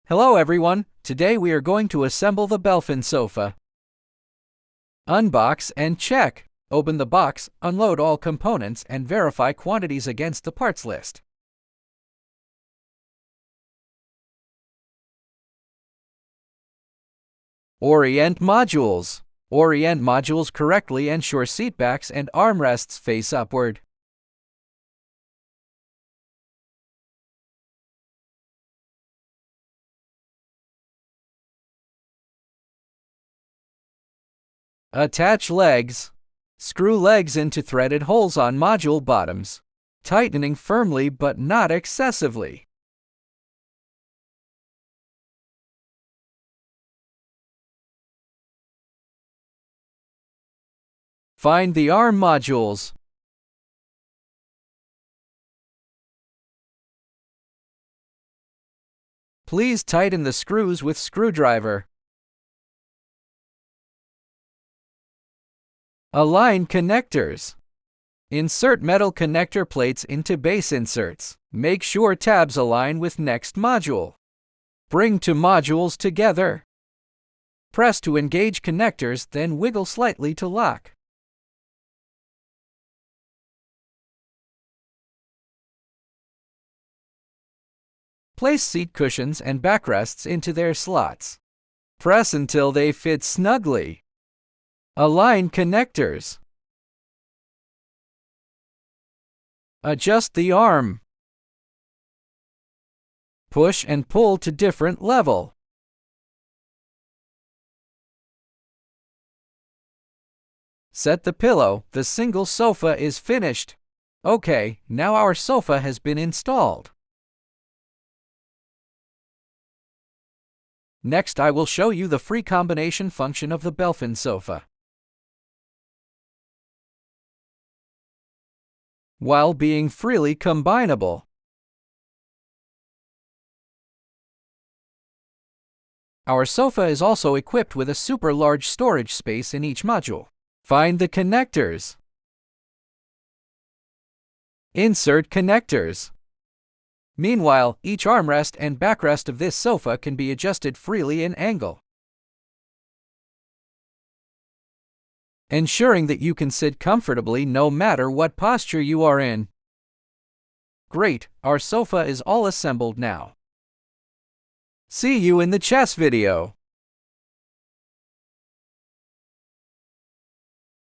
Hello everyone, today we are going to assemble the Belffin sofa. Unbox and check. Open the box, unload all components, and verify quantities against the parts list. Orient Modules. Orient Modules correctly ensure seatbacks and armrests face upward. Attach legs. Screw legs into threaded holes on module bottoms, tightening firmly but not excessively. Find the arm modules. Please tighten the screws with screwdriver. Align connectors. Insert metal connector plates into base inserts. Make sure tabs align with next module. Bring two modules together. Press to engage connectors, then wiggle slightly to lock. Place seat cushions and backrests into their slots. Press until they fit snugly. Align connectors. Adjust the arm. Push and pull to different level. Set the pillow. The single sofa is finished. Okay, now our sofa has been installed. Next, I will show you the free combination function of the Belffin sofa. While being freely combinable. Our sofa is also equipped with a super large storage space in each module. Find the connectors. Insert connectors. Meanwhile, each armrest and backrest of this sofa can be adjusted freely in angle, ensuring that you can sit comfortably no matter what posture you are in. Great, our sofa is all assembled now. See you in the chess video.